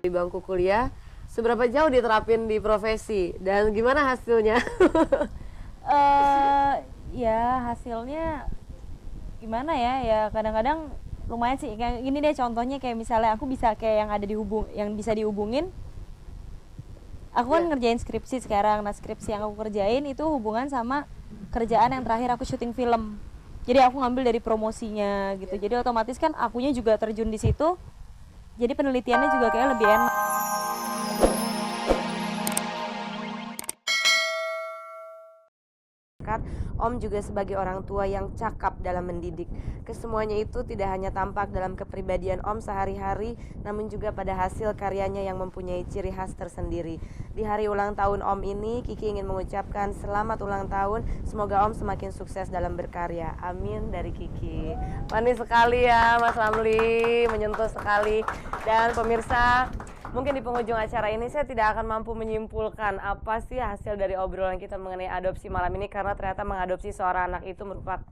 di bangku kuliah, seberapa jauh diterapin di profesi dan gimana hasilnya? Ya hasilnya gimana ya? Ya kadang-kadang lumayan sih. Kayak gini deh contohnya kayak misalnya aku bisa kayak yang bisa dihubungin. Aku kan Ya. ngerjain skripsi sekarang. Nah, skripsi yang aku kerjain itu hubungan sama kerjaan yang terakhir aku syuting film. Jadi aku ngambil dari promosinya gitu. Jadi otomatis kan akunya juga terjun di situ. Jadi penelitiannya juga kayak lebih enak. Om juga sebagai orang tua yang cakap dalam mendidik. Kesemuanya itu tidak hanya tampak dalam kepribadian Om sehari-hari, namun juga pada hasil karyanya yang mempunyai ciri khas tersendiri. Di hari ulang tahun Om ini, Kiki ingin mengucapkan selamat ulang tahun. Semoga Om semakin sukses dalam berkarya. Amin dari Kiki. Manis sekali ya Mas Ramli, menyentuh sekali. Dan pemirsa, mungkin di penghujung acara ini saya tidak akan mampu menyimpulkan apa sih hasil dari obrolan kita mengenai adopsi malam ini, karena ternyata mengadopsi seorang anak itu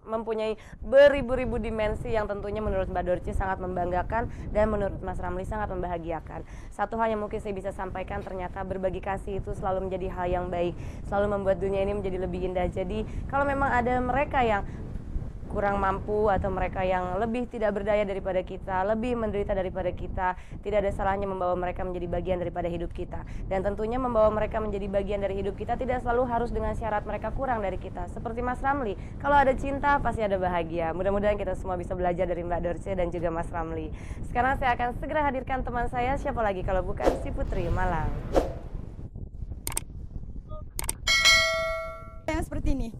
mempunyai beribu-ribu dimensi yang tentunya menurut Mbak Dorce sangat membanggakan dan menurut Mas Ramli sangat membahagiakan. Satu hal yang mungkin saya bisa sampaikan, ternyata berbagi kasih itu selalu menjadi hal yang baik, selalu membuat dunia ini menjadi lebih indah. Jadi kalau memang ada mereka yang kurang mampu atau mereka yang lebih tidak berdaya daripada kita, lebih menderita daripada kita, tidak ada salahnya membawa mereka menjadi bagian daripada hidup kita. Dan tentunya membawa mereka menjadi bagian dari hidup kita tidak selalu harus dengan syarat mereka kurang dari kita. Seperti Mas Ramli, kalau ada cinta pasti ada bahagia. Mudah-mudahan kita semua bisa belajar dari Mbak Dorce dan juga Mas Ramli. Sekarang saya akan segera hadirkan teman saya, siapa lagi kalau bukan si Putri Malang. Yang seperti ini.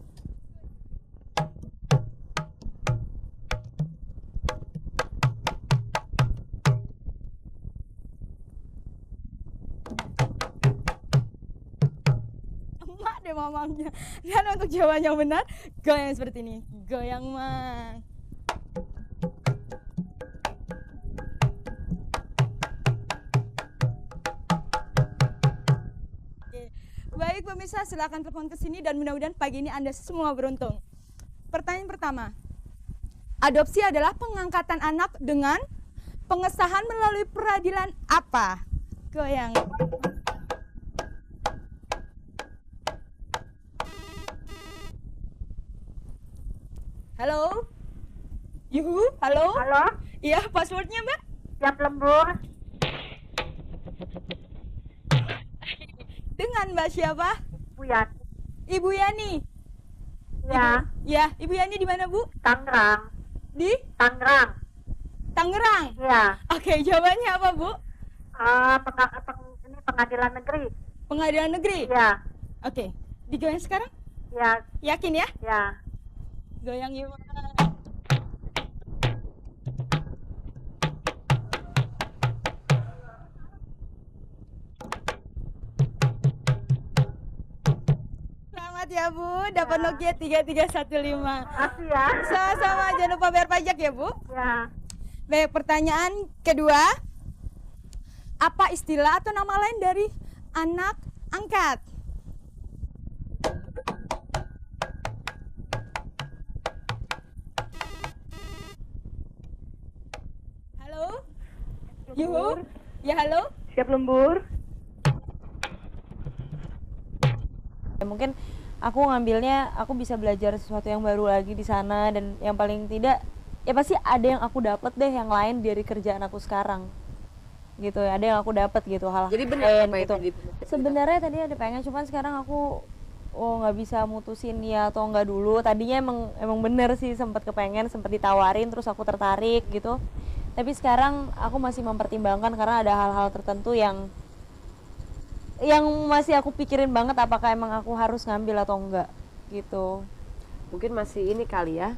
Emak deh mamangnya. Dan untuk jawaban yang benar, goyang seperti ini. Goyang mang. Baik pemirsa, silakan telepon ke sini dan mudah-mudahan pagi ini Anda semua beruntung. Pertanyaan pertama. Adopsi adalah pengangkatan anak dengan pengesahan melalui peradilan apa? Goyang. Halo? Yuhu, halo? Halo, Iya, passwordnya Mbak? siap lembur. Dengan Mbak siapa? Buyan. Ibu Yani. Ya, Ya, Ibu Yani di mana Bu? Tangerang. Di Tangerang. Tangerang. Ya, Oke, jawabannya apa Bu? ini pengadilan negeri. Pengadilan negeri. Ya, Oke, digoyang sekarang? ya, Yakin ya? ya. Goyang yuk. Selamat ya Bu, dapat Ya. Nokia 3315. Makasih ya. Sama-sama, jangan lupa bayar pajak ya Bu. Ya, Baik, pertanyaan kedua. Apa istilah atau nama lain dari anak angkat? Halo? Yuhu? Ya halo? siap lembur. Ya, mungkin aku ngambilnya aku bisa belajar sesuatu yang baru lagi di sana, dan yang paling tidak ya pasti ada yang aku dapat deh yang lain dari kerjaan aku sekarang gitu ya, ada yang aku dapat gitu hal Jadi benar lain apa gitu. itu Sebenarnya tadi ada pengen, cuman sekarang aku nggak bisa mutusin ya atau enggak dulu. Tadinya emang bener sih, sempat kepengen, sempat ditawarin, terus aku tertarik gitu. Tapi sekarang aku masih mempertimbangkan karena ada hal-hal tertentu yang masih aku pikirin banget, apakah emang aku harus ngambil atau enggak gitu. Mungkin masih ini kali ya,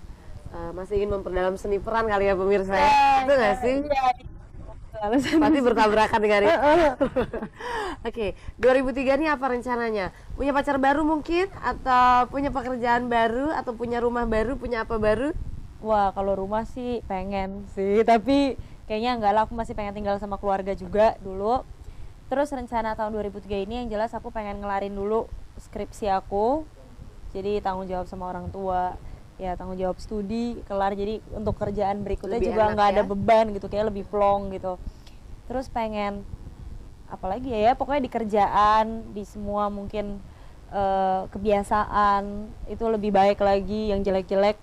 masih ingin memperdalam seni peran kali ya pemirsa ya. Itu nggak sih? Pasti bertabrakan dengan itu. Oke, 2003 ini apa rencananya? Punya pacar baru mungkin? Atau punya pekerjaan baru? Atau punya rumah baru? Punya apa baru? Wah, kalau rumah sih pengen sih, tapi kayaknya enggak lah, aku masih pengen tinggal sama keluarga juga dulu. Terus rencana tahun 2003 ini yang jelas aku pengen ngelarin dulu skripsi aku. Jadi tanggung jawab sama orang tua, ya tanggung jawab studi kelar, jadi untuk kerjaan berikutnya Lebih juga enak nggak ada ya? beban gitu, kayak lebih plong gitu. Terus pengen apalagi ya pokoknya di kerjaan, di semua mungkin kebiasaan itu lebih baik lagi, yang jelek-jelek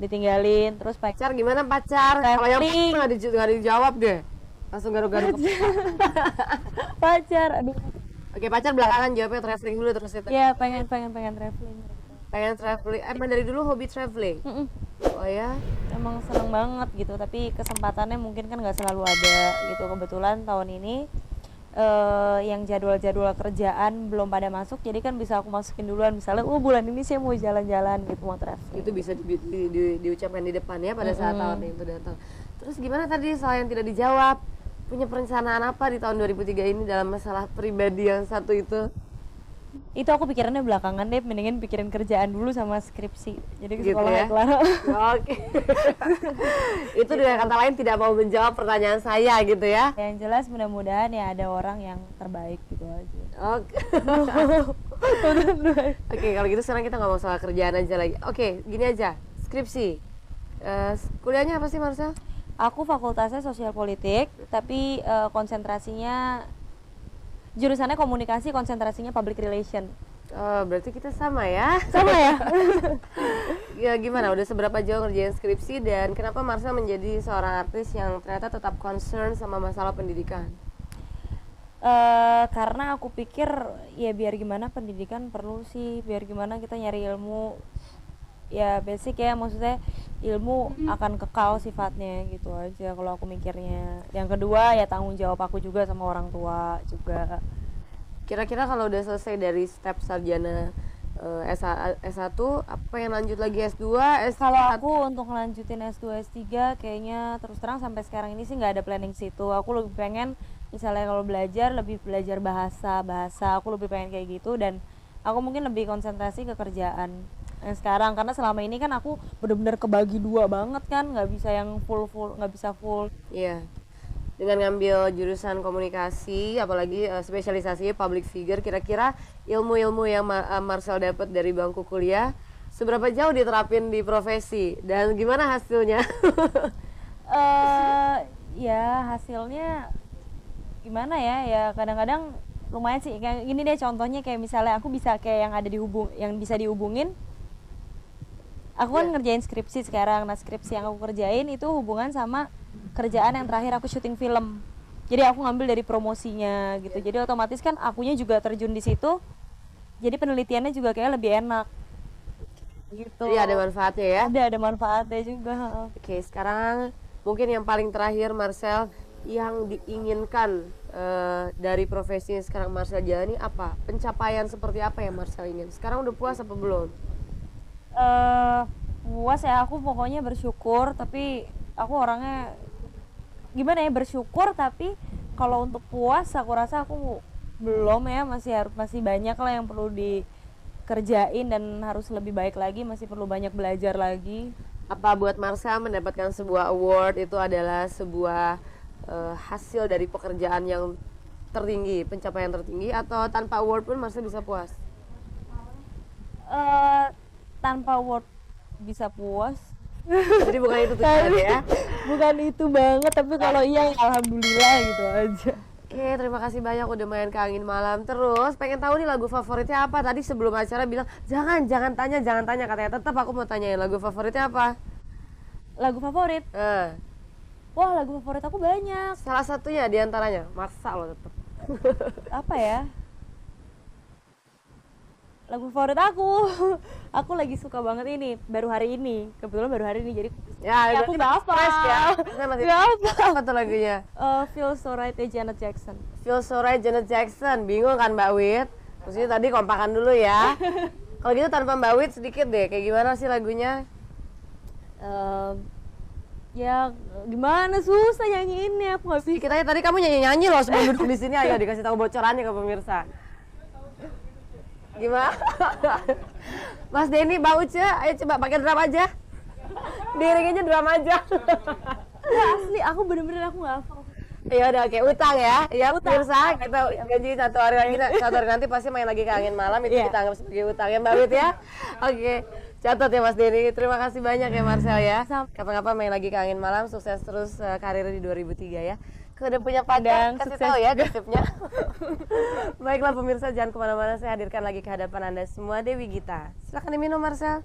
ditinggalin. Terus Pacar gimana pacar? Kalau yang Traveling. nggak dijawab deh. Langsung garuk-garuk. pacar, aduh Oke, pacar belakangan jawabnya traveling dulu terus itu. ya pengen traveling. Pengen traveling. Emang dari dulu hobi traveling? Mm-mm. Oh ya? Emang seneng banget gitu, tapi kesempatannya mungkin kan nggak selalu ada gitu. Kebetulan tahun ini yang jadwal-jadwal kerjaan belum pada masuk, jadi kan bisa aku masukin duluan. Misalnya, bulan ini saya mau jalan-jalan gitu, mau traveling. Itu bisa diucapkan di depan ya pada saat tahun itu datang. Terus gimana tadi soal yang tidak dijawab? Punya perencanaan apa di tahun 2003 ini dalam masalah pribadi yang satu itu? Itu aku pikirannya belakangan deh, mendingan pikirin kerjaan dulu sama skripsi. Jadi Gitu sekolah ya? kelar. Oke. Itu dengan kata lain tidak mau menjawab pertanyaan saya gitu ya? Yang jelas mudah-mudahan ya ada orang yang terbaik gitu aja. Oke. Oke, kalau gitu sekarang kita ngomong soal kerjaan aja lagi. Oke, gini aja. Skripsi. Kuliahnya apa sih, Marcel? Aku fakultasnya sosial politik, tapi konsentrasinya jurusannya komunikasi, konsentrasinya public relation. Oh, berarti kita sama ya? Sama ya? Ya gimana? Udah seberapa jauh ngerjain skripsi dan kenapa Marcel menjadi seorang artis yang ternyata tetap concern sama masalah pendidikan? Karena aku pikir ya biar gimana pendidikan perlu sih, biar gimana kita nyari ilmu ya basic ya, maksudnya ilmu akan kekal sifatnya gitu aja kalau aku mikirnya. Yang kedua ya tanggung jawab aku juga sama orang tua juga. Kira-kira kalau udah selesai dari step sarjana S1, apa yang lanjut lagi S2? Kalau aku untuk ngelanjutin S2 S3 kayaknya terus terang sampai sekarang ini sih nggak ada planning situ. Aku lebih pengen misalnya kalau belajar lebih belajar bahasa, aku lebih pengen kayak gitu, dan aku mungkin lebih konsentrasi ke kerjaan yang sekarang, karena selama ini kan aku bener-bener kebagi dua banget kan, nggak bisa yang full nggak bisa full. Iya. Dengan ngambil jurusan komunikasi, apalagi spesialisasi public figure, kira-kira ilmu-ilmu yang Marcel dapat dari bangku kuliah seberapa jauh diterapin di profesi dan gimana hasilnya? Ya hasilnya gimana ya kadang-kadang lumayan sih. Kayak gini deh contohnya, kayak misalnya aku bisa kayak yang bisa dihubungin. Aku kan ngerjain skripsi sekarang. Nah, skripsi yang aku kerjain itu hubungan sama kerjaan yang terakhir aku syuting film. Jadi aku ngambil dari promosinya gitu. Jadi otomatis kan akunya juga terjun di situ. Jadi penelitiannya juga kayak lebih enak. Gitu. Iya, ada manfaatnya ya. Ada manfaatnya juga. Oke, sekarang mungkin yang paling terakhir Marcel, yang diinginkan dari profesi yang sekarang Marcel jalani apa? Pencapaian seperti apa yang Marcel ingin? Sekarang udah puas apa belum? Puas ya, aku pokoknya bersyukur, tapi aku orangnya gimana ya, bersyukur tapi kalau untuk puas aku rasa aku belum ya, masih banyak lah yang perlu dikerjain dan harus lebih baik lagi, masih perlu banyak belajar lagi. Apa buat Marcel mendapatkan sebuah award itu adalah sebuah hasil dari pekerjaan yang tertinggi, pencapaian tertinggi, atau tanpa award pun Marcel bisa puas? Tanpa award bisa puas. Jadi bukan itu tujuan ya? Bukan itu banget, tapi kalau iya alhamdulillah gitu aja. Oke, terima kasih banyak udah main ke Angin Malam. Terus pengen tahu nih lagu favoritnya apa? Tadi sebelum acara bilang jangan tanya katanya. Tetap aku mau tanyain lagu favoritnya apa? Lagu favorit? Wah, lagu favorit aku banyak. Salah satunya diantaranya maksa lo tetap. Apa ya? Lagu favorit aku lagi suka banget ini, baru hari ini, kebetulan baru hari ini, jadi Ya, aku nggak apa ya. Saya masih nggak apa. apa tuh lagunya? Feel So Right Janet Jackson. Feel So Right Janet Jackson. Bingung kan Mbak Wit? Maksudnya tadi kompakan dulu ya. Kalau gitu tanpa Mbak Wit sedikit deh, kayak gimana sih lagunya? Ya gimana, susah nyanyiinnya, aku nggak bisa. Kita tadi kamu nyanyi loh sebelum duduk di sini, ayo dikasih tahu bocorannya ke pemirsa. Gimana? Mas Denny, Mbak Uce, ayo coba pakai drum aja. Diiringinnya drum aja. Nggak, asli aku bener-bener aku nggak hafal. Ya udah, oke, utang ya. Ya pemirsa, kita janji satu hari nanti pasti main lagi ke Angin Malam, itu kita anggap sebagai utang ya Mbak Wit ya. Oke. Catat ya Mas Denny. Terima kasih banyak ya Marcel ya. Kapan-kapan main lagi ke Angin Malam, sukses terus karir di 2003 ya. Udah punya pacar, Sedang kasih sukses tahu ya juga. gosipnya. Baiklah pemirsa, jangan kemana-mana, saya hadirkan lagi ke hadapan Anda semua Dewi Gita. Silakan diminum Marcel.